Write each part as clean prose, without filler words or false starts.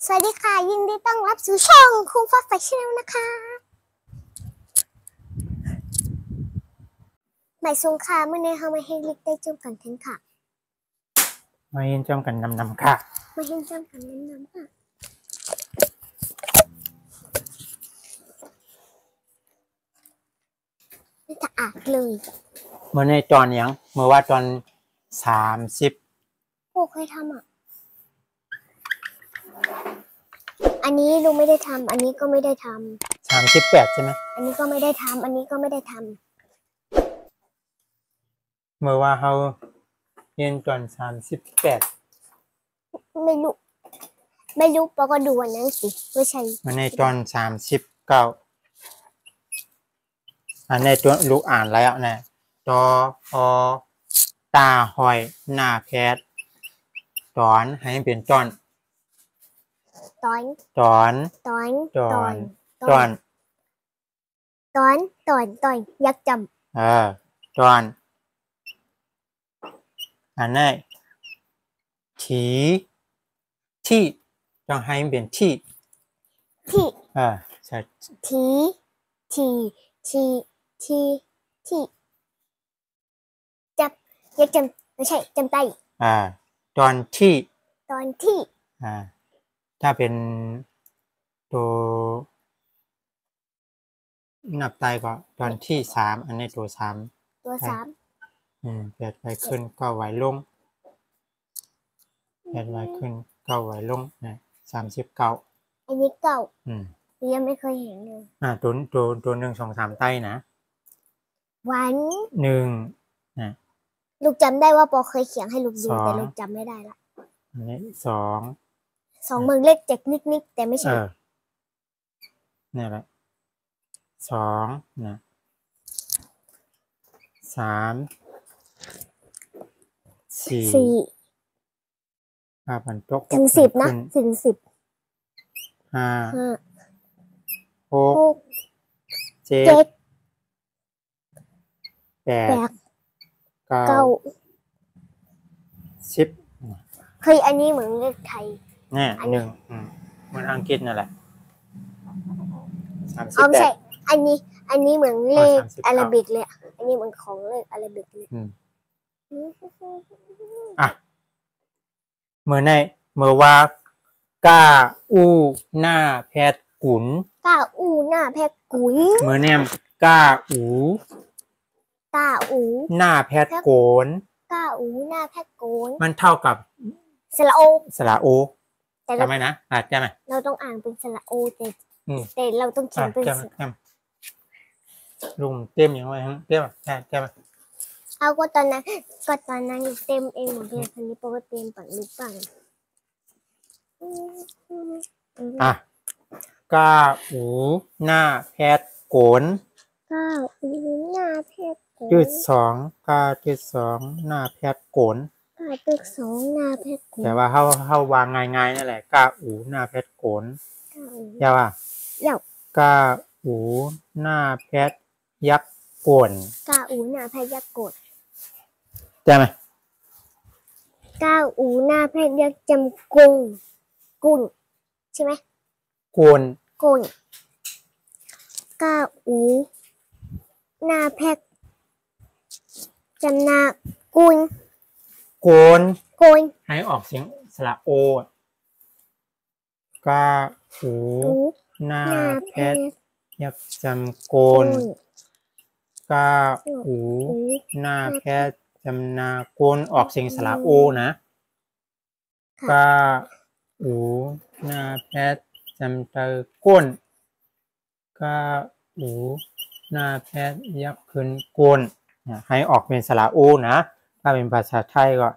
สวัสดีค่ะยินดีต้อนรับสู่ช่องครูฟ้าแฟชั่นนะคะหมายสงค่ะเมื่อในเฮามาให้ลิกได้จุ่มคอนเทนต์ค่ะมาเห็นจำกันนำค่ะมาให้จำกันน้ำค่ะไม่สะอาดเลยเมื่อในตอนยังเมื่อว่าตอน30โอ้เคยทำอันนี้ลุงไม่ได้ทำอันนี้ก็ไม่ได้ทำ38ใช่ไหมอันนี้ก็ไม่ได้ทำอันนี้ก็ไม่ได้ทเมื่อว่าเขาเรียนตอน38ไม่รู้ปอก็ดูวันนั้นสิไม่ใช่เมื่อในตอน39อันในตัวลูกอ่านแล้วนะตออตาหอยหน้าแพทตอนให้เป็นตอนตอนตอนตอนตอน ตอนยักจำตอนอันนี้ทีที่ต้องให้เป็นที่ใช่ที่จับยักจำไม่ใช่จำไตตอนที่ถ้าเป็นตัวนับไตก็ตอนที่3อันนี้ตัว3เปลี่ยนไปขึ้นก็ไหวลงเปลี่ยนไปขึ้นก็ไหวลงนะ39อันนี้เก่ายังไม่เคยเห็นเลยตัว1 2 3ไต้นะวัน1นะลูกจำได้ว่าปอเคยเขียนให้ลูกดูแต่ลูกจำไม่ได้ละอันนี้2มือเลขเจ็ดนิดแต่ไม่ใช่นี่แหละ2นะ3 4บรรทกถึง10นะถึง10 5 6 7 8 9 10เคยอันนี้เหมือนเลขไทยเนี่ย1มันอังกฤษนั่นแหละไม่ใช่อันนี้เหมือนเลขอาราบิกเลยอันนี้เหมือนของเลขอาราบิกเลยเมื่อว่าก้าอู้หน้าแพทย์กุนก้าอู้หน้าแพทย์กุนเมื่อแนมก้าอูหน้าแพทย์โกนก้าอูหน้าแพทย์โกนมันเท่ากับสระโอจำไหมนะจำไหมเราต้องอ่านเป็นสระโอแต่เราต้องเขียนเป็นลุงเต็มยังไงฮะเต็มจำเอาก็ตอนนั้นเต็มเองหมดเลยคันนี้ปกติปั่นลูกปั่นก้าอูหน้าแพทย์โกนก้าอูหน้าแพทย์โกนก้า2หน้าแพทย์โกนก้า2หน้าแพทย์โกนแต่ว่าเขาวางง่ายๆนั่นแหละก้าอูหน้าแพทย์โกนยาวก้าอูหน้าแพทย์ยักษ์โกนก้าอูหน้าแพทย์ยักษ์โกนใช่ไหมก้าอูหน้าแพทย์ยักษ์จำกุนใช่ไหมโกนก้าอูหน้าแพทย์จำนากุนโกนให้ออกเสียงสระโอก้าอูหน้าแพทย์ยักษ์จำโกนก้าอูหน้าแพทย์จำนาโกนออกเสียงสระโอนะก้าอูหน้าแพทย์จำตะก้นก้าอูหน้าแพทย์ยักษ์ขึ้นโกนให้ออกเป็นสระโอนะถ้าเป็นภาษาไทยก็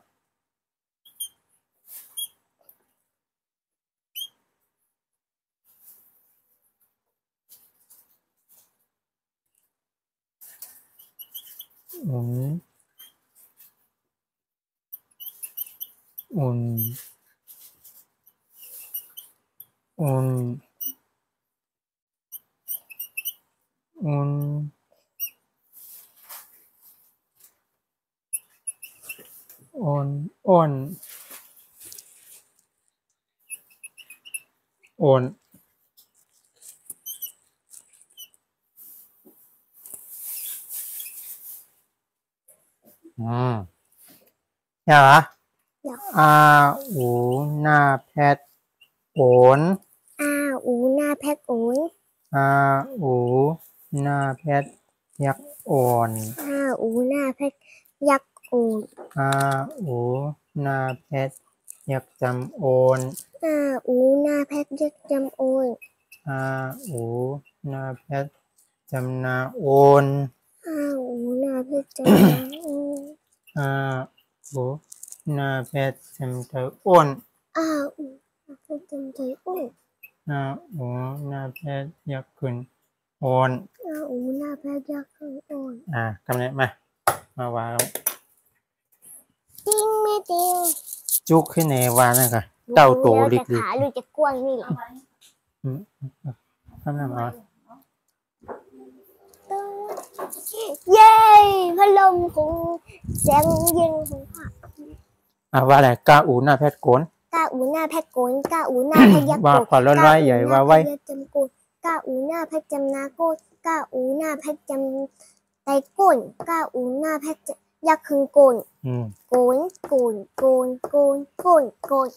โอนอย่าเหรออาอูหน้าแพทโอนอาอูหน้าแพทโอน อาอูหน้าแพทยักโอนอาอูหน้าแพทยักโอน อาอูหน้าแพทยักจำโอน อาอูหน้าแพทยักจำโอน อาอูหน้าแพทจำนาโอน อาอูหน้าแพทจำนาโอน อาอูหน้าแพทจำใจโอนอาอูหน้าแพทจำใจโอน อาอูหน้าแพทยักขึ้นโอน อาอูหน้าแพทยักขึ้นโอน กำเนิดมาวาง จริงไม่จริง จุกขึ้นในวานนะค่ะเต้าโตลิก จะขาหรือจะกว้างนี่เหรอ ข้ามน้ำเอา เย้พัดลมคงแสงเย็นของข้า ว่าอะไรกาอูหน้าแพทโกน กาอูหน้าแพทโกนกาอูหน้าแพทยัก ว่า โกน ขอร้อนไว้ใหญ่ว่าไว้ จำโกนกาอูหน้าแพทจำนาโกนกาอูหน้าแพทจำไตโกนกาอูหน้าแพทยักคึงโกนโกนโกนโกนโกนโกนโกน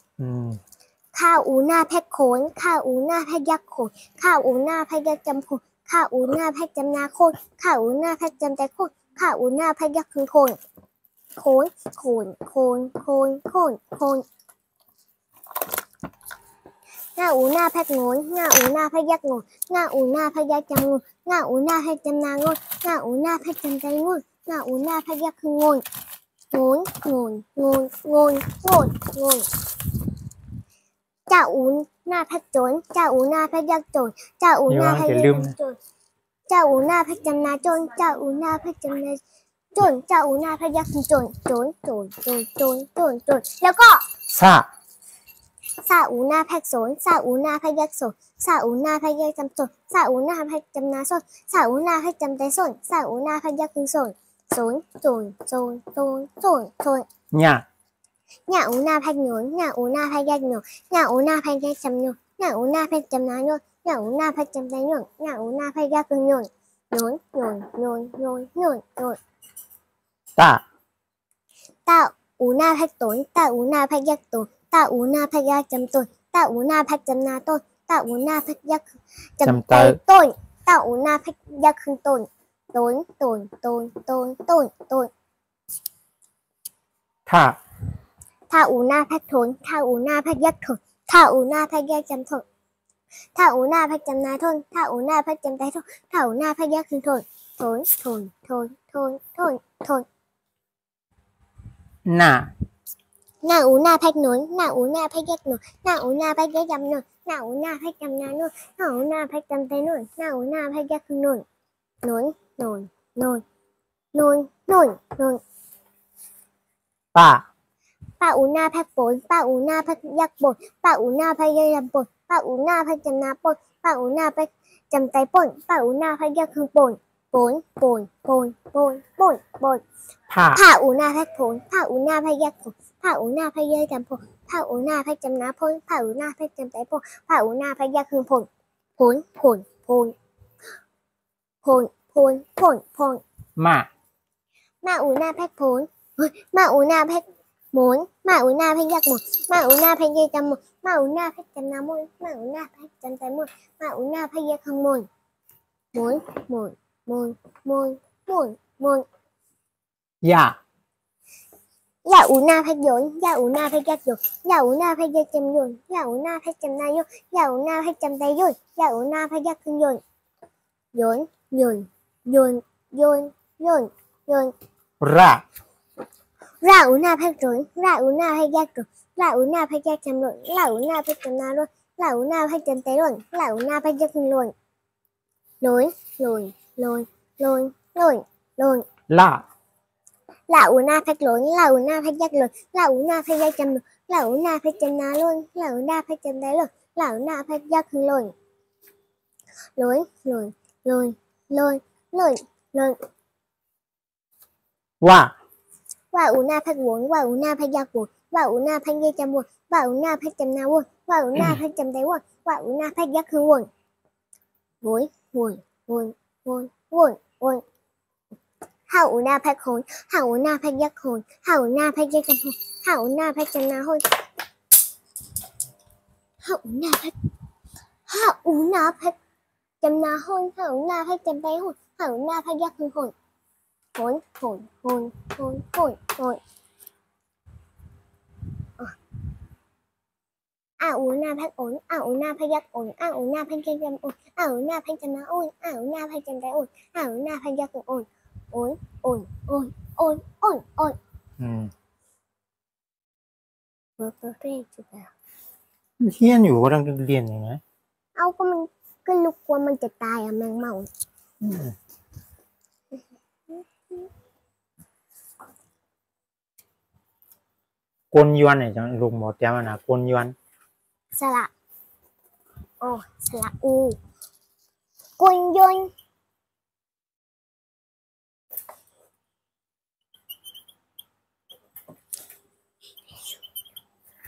ข้าอูหน้าแพทโขนข้าอูหน้าแพทยักโขนข้าอูหน้าแพทยักจำโขนข้าอูหน้าแพทจำนาโคนข้าอูหน้าแพทจำไตโคนข้าอูหน้าแพทยักคึงโคนโคนโคนโคนโคนโคนโคนหน้าอูหน้าแพทโงนหน้าอูหน้าแพทยักโงนหน้าอูหน้าแพทยักจำโงนหน้าอูหน้าแพทจำนางนหน้าอูหน้าแพทจำไตงนหน้าอูหน้าแพทยักคึงโงนโงนโงนโงนโงนโงนโงนเจ้าอูหน้าแพทโจนเจ้าอูหน้าแพทยักโจนเจ้าอูหน้าแพทยักโจนเจ้าอูหน้าแพทจำนาโจนเจ้าอูหน้าแพทจำนาโจนเจ้าอูหน้าแพทยักโจนโจนโจนโจนโจนโจนโจนแล้วก็ซาอูหน้าแพทโสนซาอูหน้าแพทยักโสนซาอูหน้าแพทยักจำโสนซาอูหน้าแพทจำนาโซนซาอูหน้าแพทจำใจโซนซาอูหน้าแพทยักคือโซนโซนโจนโจนโจนโจนโจนเนี่ยอูหน้าแพทโยนเนี่ยอูหน้าแพทยักโยนเนี่ยอูหน้าแพทยักจำโยนเนี่ยอูหน้าแพทจำนาโยนเนี่ยอูหน้าแพทจำใจโยนเนี่ยอูหน้าแพทยักคือโยนโยนโยนโยนโยนโยนโยนตาอูหน้าแพทโตนตาอูหน้าแพทยักโตนตาอูหน้าแพทยักจำต้นตาอูหน้าแพทจำนาต้นตาอูหน้าแพทยักจำใจต้นตาอูหน้าแพทยักคือต้นต้นต้นต้นต้นต้นต้นถ้าอูหน้าแพทโถนถ้าอูหน้าแพทยักโถนถ้าอูหน้าแพทยักจำต้นถ้าอูหน้าแพทจำนาต้นถ้าอูหน้าแพทจำใจต้นถ้าอูหน้าแพทยักคือต้นโถนโถนโถนโถนโถนโถนหน้าอูหน้าแพทหนุนหน้าอูหน้าแพทยักหนุนหน้าอูหน้าแพทยักจำหนุนหน้าอูหน้าแพทจำนาหนุนหน้าอูหน้าแพทจำใจหนุนหน้าอูหน้าแพทยักคือหนุนหนุนหนุนหนุนหนุนหนุนหนุนป้าอูหน้าแพทโปนป้าอูหน้าแพทยักปนป้าอูหน้าแพทยักจำปนป้าอูหน้าแพทจำนาปนป้าอูหน้าแพทจำใจปนป้าอูหน้าแพทยักคือปนปนปนปนปนปนปนผ้าอูหน้าแพทโผนผ้าอูหน้าแพทยักโผนผ้าอูหน้าแพทยักจำโผนผ้าอูหน้าแพทจำนาพนผ้าอูหน้าแพทจำใจปนผ้าอูหน้าแพทยักคือผนผนผนผนผนผนผนผนมาอูหน้าแพทโผนมาอูหน้าแพทหมุนมาอูหน้าแพทยักหมุนมาอูหน้าแพทยักจำหมุนมาอูหน้าแพทจำนามุนมาอูหน้าแพทจำใจมุนมาอูหน้าแพทยักข้างมุนหมุนหมุนหมุนหมุนหมุนหมุนยาอูหน้าแพทโยนยาอูหน้าแพทยักโยนยาอูหน้าแพทยักจำโยนยาอูหน้าแพทจำนายโยนยาอูหน้าแพทจำใจโยนยาอูหน้าแพทยักขึ้นโยนโยนโยนโยนโยนโยนโยนราอูหน้าแพทโยนราอูหน้าแพทยักโยนราอูหน้าแพทยักจำโยนราอูหน้าแพทจำนาโยนราอูหน้าแพทจำใจโยนราอูหน้าแพทยักขึ้นโยนโยนโยนโยนโยนโยนโยนลาอูหน้าแพทโหลนลาอูหน้าแพทยักโหลนลาอูหน้าแพทยักจำโหลนลาอูหน้าแพทจำนาโหลนลาอูหน้าแพทจำได้โหลนลาอูหน้าแพทยักคือโหลนโหลนโหลนโหลนโหลนโหลนโหลนว่าอูหน้าแพทโหลนว่าอูหน้าแพทยักโหลนว่าอูหน้าแพทยักจำโหลนว่าอูหน้าแพทจำนาโหลน ว่าอูหน้าเพชรจำได้ว่าอูหน้าเพชรยักษ์คือวนวนวนวนวนวนวนห้าอูหน้าเพชรโคนห้าอูหน้าเพชรยักษ์โคนห้าอูหน้าเพชรยักษ์จำโคนห้าอูหน้าเพชรจำนาโคนห้าอูหน้าเพชรห้าอูหน้าเพชรจำนาโคนห้าอูหน้าเพชรจำได้โคนห้าอูหน้าเพชรยักษ์คือโคนโคนโคนโคนโคนโคนโคนอูหน้าเพชรโอนอูหน้าเพชรยักษ์โอนอูหน้าเพชรจำจำโอนอูหน้าเพชรจำนาโอนอูหน้าเพชรจำได้โอนอูหน้าเพชรยักษ์โอนโอนโอนโอนโอนโอนโอนเบอร์เรจุดแล้วเฮียนอยู่กำลังเรียนอย่างไงเอาก็มันก็ลูกกลัวมันจะตายอะแมงเม่ากลยวนเนี่ยจังลุงหมดแก้วนะกลยวนสระโอ้สระอูกลยน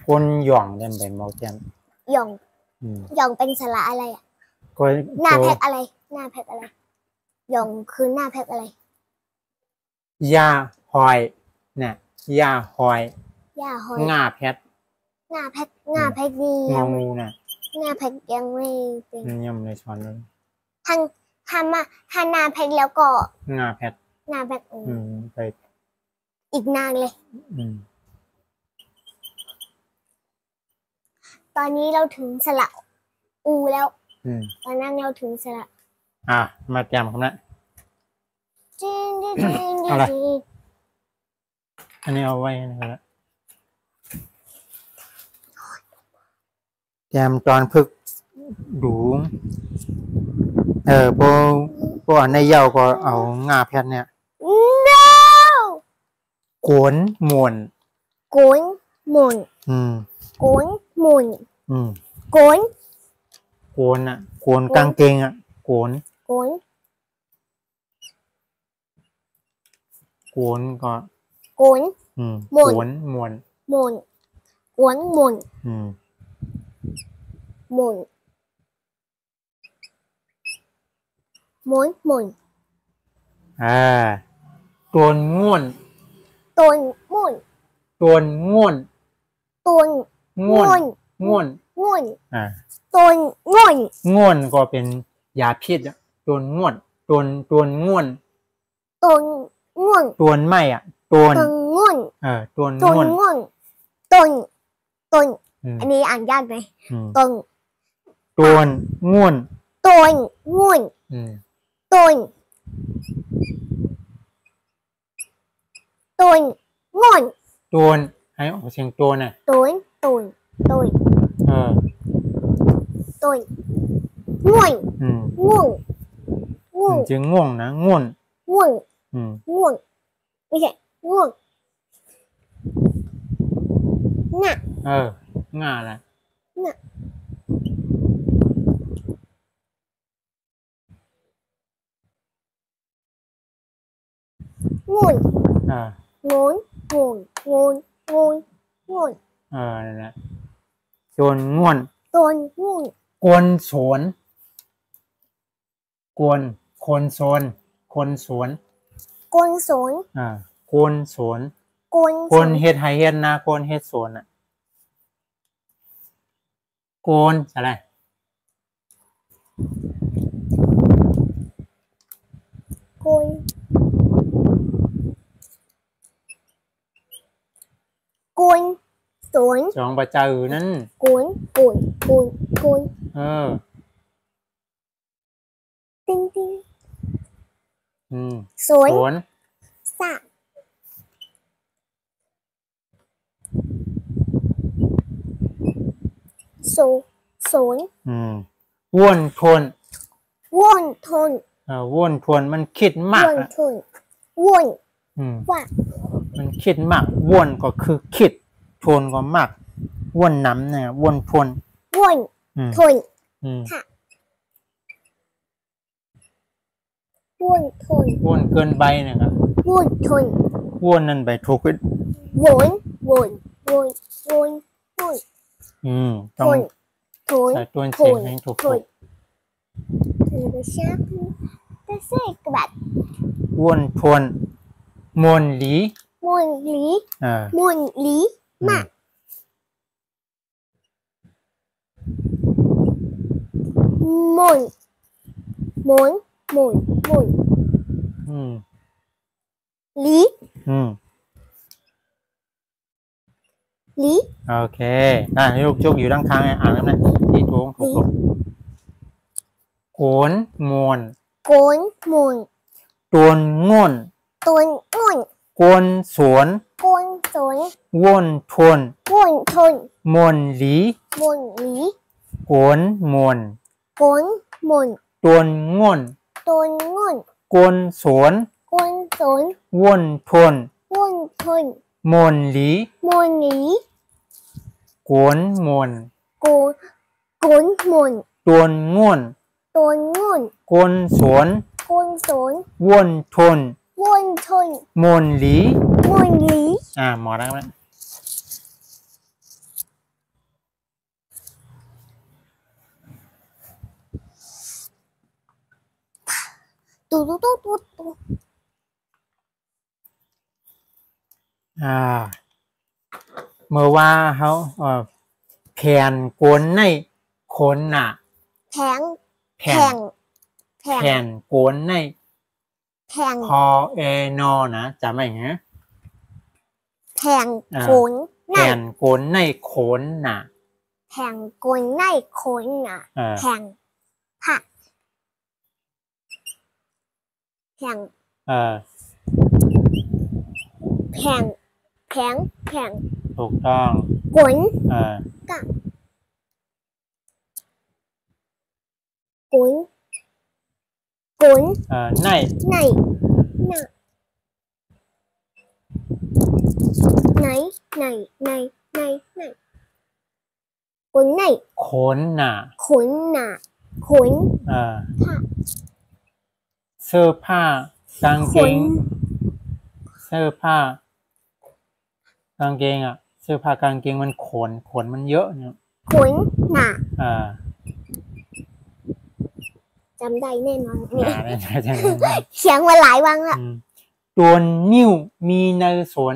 กลหย่องเล่นไปหมดแก้วหย่องหย่องเป็นสระอะไรอ่ะก็หน้าแพกอะไรหน้าแพกอะไรหย่องคือหน้าแพกอะไรยาหอยเนี่ยยาหอยง่าเพชรหน้าแพกดีงองูน่ะหน้าแพกยังไม่เป็นยังไม่ช้อนเลยทำมาถ้าหน้าแพกแล้วก็ง่าเพชรหน้าแพกไปอีกนานเลยตอนนี้เราถึงสระอูแล้วตอนนั้นเราถึงสระมาแจมครับนะอะไรอันนี้เอาไว้นะครับแจมตอนพึกดูพวกในเย้าก็เอาง่าเพชรเนี่ยโกนหมุนโกนหมุนโกนหมุนโกนอ่ะโกนกางเกงอ่ะโกนก็โกนหมุนหมุนหมุนโกนหมุนหมุนหมุนหมุนตัวง่วนตัวง่วนตัวง่วนตัวง่วนง่วนตัวง่วนง่วนก็เป็นยาพิษอ่ะตัวง่วนตัวง่วนตัวง่วนตัวไม่อ่ะตัวง่วนตัวง่วนตัวอันนี้อ่านยากไหมตัวง่วนตัวง่วนตัวง่วนตัวให้ออกเสียงตัวน่ะตัวง่วนจึงง่วงนะง่วนไม่ใช่ง่วงง่าอะไรงูนนั่นแหละโจรง่วนกวนสวนกวนคนสวนคนสวนกวนสวนกวนสวนคนเฮ็ดไห้เฮ็ดนาคนเฮ็ดสวนอ่ะกวนอะไรกวนสวนสองประจือนั่นกวนติ้งสวนสะสวนว่วนทนว่นมันคิดมากว่วนว่ามันคิดมากว่วนก็คือคิดทนก็มากว่วนน้ำเนี่ยว่วนทนค่ะว่วนเกินไปนะครับว่วนนั่นไปถูกวน ต้อง ทุน ใส่ตัวเสียงให้ถูก ทุนไปชักไปใส่กระบะ อ้วนทวนมวนหลี มุนหลีมุนหลีมามุนมุนมุนมุนหลีหลีโอเคลูกจุกอยู่ด้านข้างอ่านแล้วนะที่ถูกโกนมวนโกนมุนตวนง่วนตวนง่วนกวนสวนกวนสวนว่นทวนว่นทนมวนหลีมุนหลีโกนมวนโกนมุนตวนง่วนตวนง่วนกวนสวนกวนสวนว่นทวนว่นทนมวนหลีมุนหลีกวนมวนโกนมุนตวนง่วนตวนง่วนกวนสวนกวนสวนว่นทนว่นทนมวนหลีมุนหลีหมอได้ไหมตุ๊ตุ๊ตุ๊ตุ๊ตุ๊เมื่อว่าเขาแผ่นกวนในขนน่ะแผงกวนในแผงพอเนอนะจำไม่ไงแผงโขนแผ่นกวนในขนน่ะแผงโกนในโขนน่ะแผงผักแผงถูกต้องกวนกะกวนในกวนในขนน่ะขนเสื้อผ้ากางเกงเสื้อผ้ากางเกงเสื้อผ้ากางเกงมันขนมันเยอะเนี่ยขนน่ะจำได้แน่นอนเนี่ยเสียงมาหลายวันละตัวนิ้วมีในสวน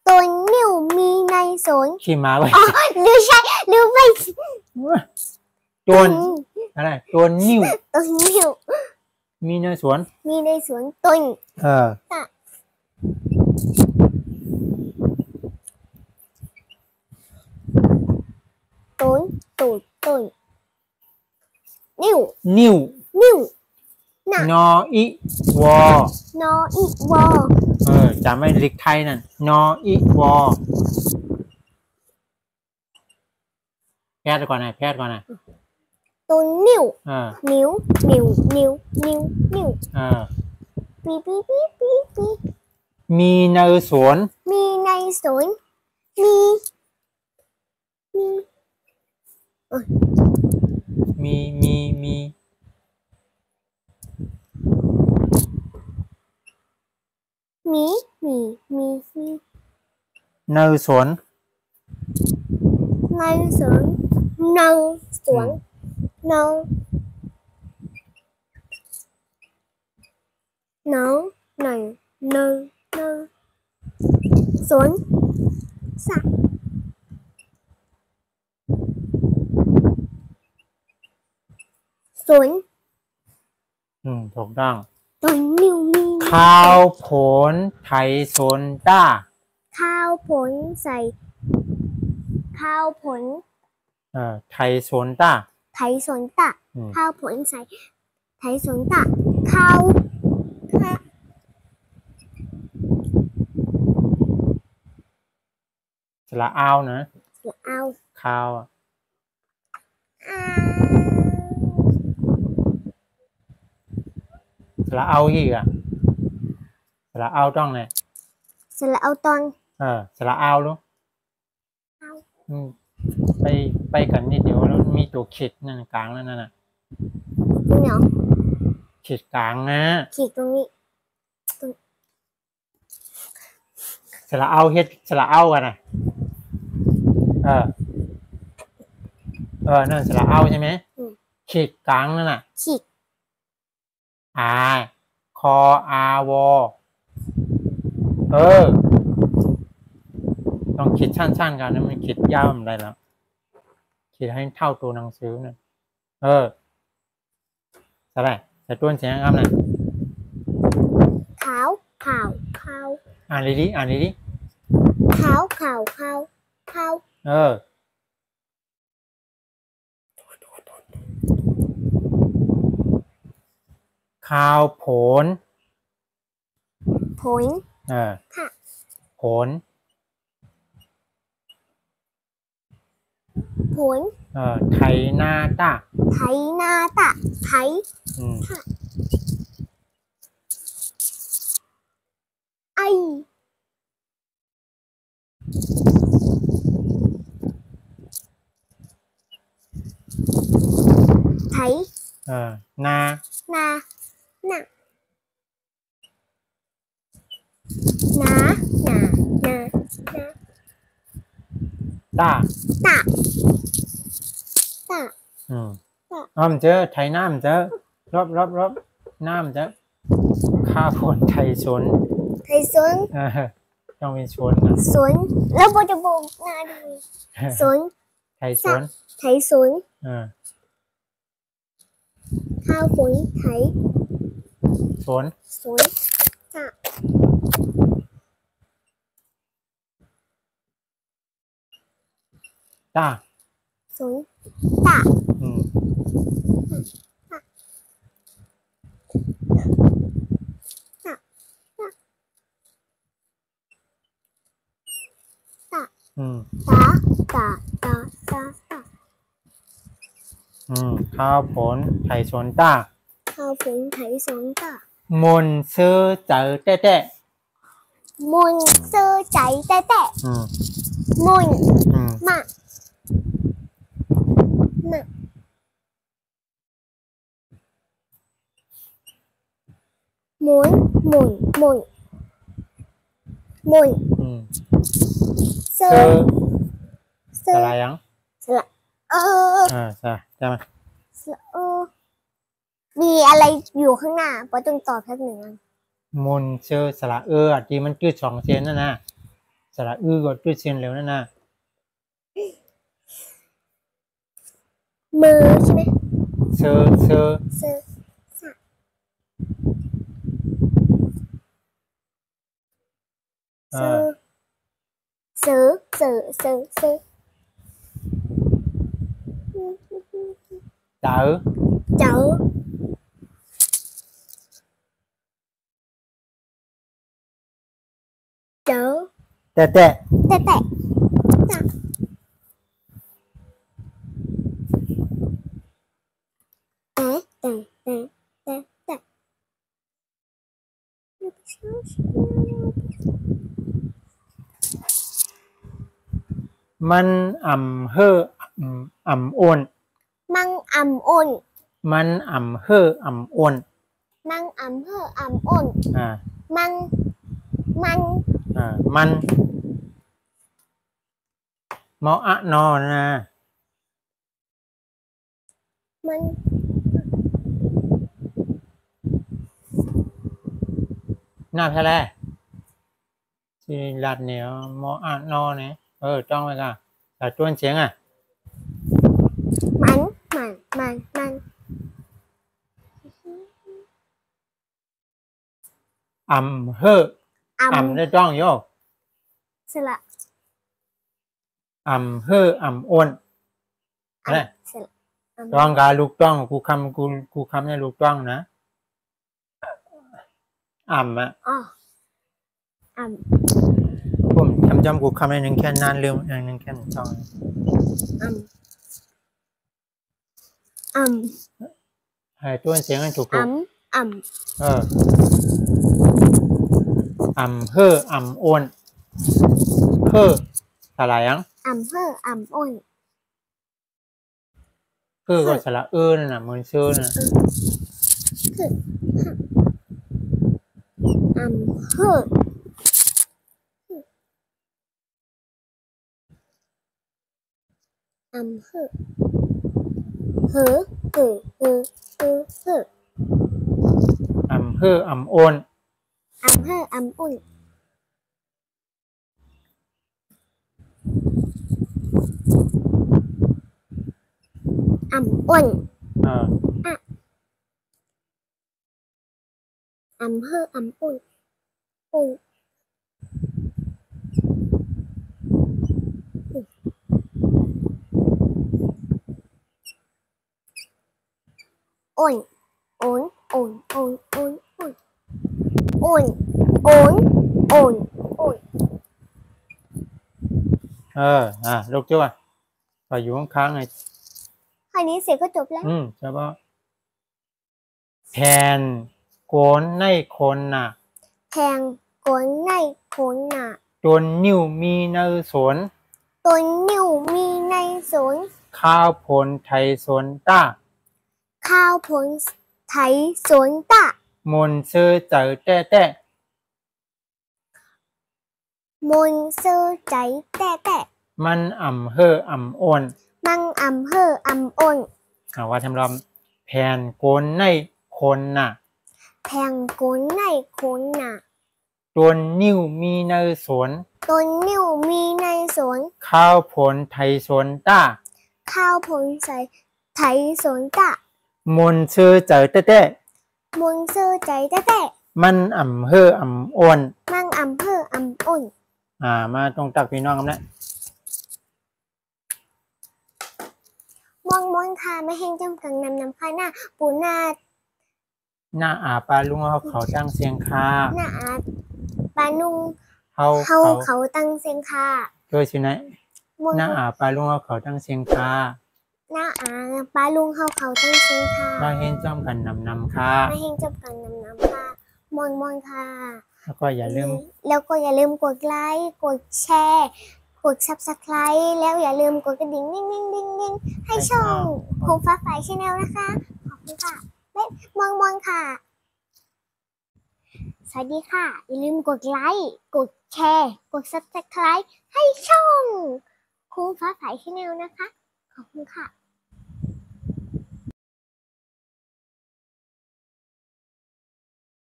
ตัวนิ้วมีในสวนขี่ม้าไว้หรือไปตัวอะไรตัวนิ้วมีในสวนต้นต้นนิ้วนออีวอจำไม่ลิกไทยนั่นนออีวอแพทย์ก่อนนะตัวนิ้วปีมีในสวนมีในสวนสักสวนถูกต้องตัวนิ้วมีข้าวผลไทยสนต้าข้าวผลไทยสนต้าข้าวผลใส่ไทยสนต้าข้าวสระอ้าวนะข้าวสระเอาอีกสระเอาต้องเลยสระเอาตอนสระเอาลูกไปกันนิดเดียวแล้วมีตัวขีดนั่นกลางนั่นน่ะเนาะขีดกลางนะขีดตรงนี้สระเอาเฮ็ดสระเอากันนะ นั่นสระเอาใช่ไหม อืม ขีดกลางนั่นน่ะ ขีด อาคออาวอต้องขีดสั้นๆกันนะมันขีดยาวมันได้แล้วขีดให้เท่าตัวหนังสือนะใช่ไหมแต่ต้นเสียงครับนะ ขาวขาวขาว อ่านดีๆอ่านดี ขาวขาวขาวขาว ข้าวโผล ผล ค่ะ ผล ผล ไถนาตา ไถนาตะไถ ค่ะ ไอไถ นา นาหนาหนาหนาหนา ตา ตะตะ อ้อมเจอไถน้ำเจอรอบน้ำเจอข้าวผลไถสน ไถสวน ต้องเป็นสวนนะ สวนแล้วโบจะบอกนาดีสวน ไถสวน ไถสวน ข้าวฝนไถ สวน สวนตะ ตา สวนตะ ตาตาตาตาตา ข้าวผลไถสวนตา ข้าวฝนไถสวนตะ มนซื้อเจอแต้ มนเซอร์ใจแต่แต่มนมาหมุนหมุนหมุนหมุนเซอ ซื้อ ร์เซอ อะไร ร์ ยัง สละใช่ไหม มีอะไรอยู่ข้างหน้าปอต้องตอบแค่หนึ่งอัน มนซื้อสระที่มันจืด2 เซนนั่นนะสระก็จืดเซนเร็วนั่นนะ มือใช่ไหม เซอร์ เซอร์สะเซอร์เซอร์เซอร์เซอร์เซอร์ เจอ เจ้าเจ้า แต่ แต่แต่แต่ มันอ่ำอ้วน มังอ่ำอ่อน มันอ่ำอ้วน มังอ่ำอ่ำอ่อนมังมันมออะนอนะ มัน หน้าแพ้แล้ที่รัดเหนียวมออะนอเนี่ยจ้องไว้ก่อนแต่ต้นเสียงมัน อ่ำได้จ้องโย สละ อ่ำอ้วนอะไรจ้องการลูกจ้องกูคำเนี่ยลูกจ้องนะอ่ำผมจำกูคำในหนึ่งแค่นานลืมอย่างหนึ่งแค่จ้องให้ต้นเสียงให้ถูกอ่ำอ้วนอะไรยังอ่ำอ่อน ก็สระนั่นน่ะมันชื่อน่ะอ่ำ หือหือหือหือหือ อำเภออำโอนอำเภออำอุ่นอำอุ่น เออ อำเภออำอุ่นอุ่นอุ่นอุ่นอุ่นอุ่นอุ่นอุ่นอุ่นอุ่นอุ่นอุ่น ลูกจ้วไปอยู่ข้างๆไง คราวนี้เสร็จก็จบแล้ว ใช่ปะแผ่นโกนในคนน่ะ แทงกนในคนหนา จนนิ้วมีในสวน ตัวนิ้วมีในสวน ข้าวผลไทยสวนต้า ข้าวผลไถสวนตะ มนต์ซื้อเจอแต้แต้ มนต์ซื้อใจแต่แต่ มันอำเภออำโอน มังอำเภออำอุ่น ว่าทำรำแผ่นโกนในคนน่ะ แทงกนในคนหนา จนนิ้วมีในสวน ตัวนิ้วมีในสวน ข้าวผลไทยสวนต้า ข้าวผลใส่ไถสวนตะ มนต์ซื้อเจอแต้แต้ มนต์ซื้อใจแต่แต่ มันอำเภออำโอน มังอำเภออำอุ่น มาตรงตักพี่น้องกันนะ มองมองค่ะไม่เห็นจำกังนำค่ะหน้าปูหน้า หน้าอาปลาลุงเขาตั้งเสียงคา หน้าอาปานุง เขา เขาตั้งเสียงค่ะ ช่วยสินะ มอง หน้าอาปลาลุงเขาตั้งเสียงคา หน้าอาปาลุงเขาตั้งเสียงค่ะ มาเห็นจ้อมกันนำค่ะ ไม่เห็นจำกังนำค่ะมองมองค่ะ แล้วก็อย่าลืม แล้วก็อย่าลืมกดไลค์กดแชร์กด Subscribe แล้วอย่าลืมกดกระดิ่งนิ่งให้ช่องคงฟ้าใสชาแนลนะคะขอบคุณค่ะมองมองค่ะสวัสดีค่ะอย่าลืมกดไลค์กดแชร์กด Subscribe ให้ช่องคงฟ้าใสชาแนลนะคะขอบคุณค่ะ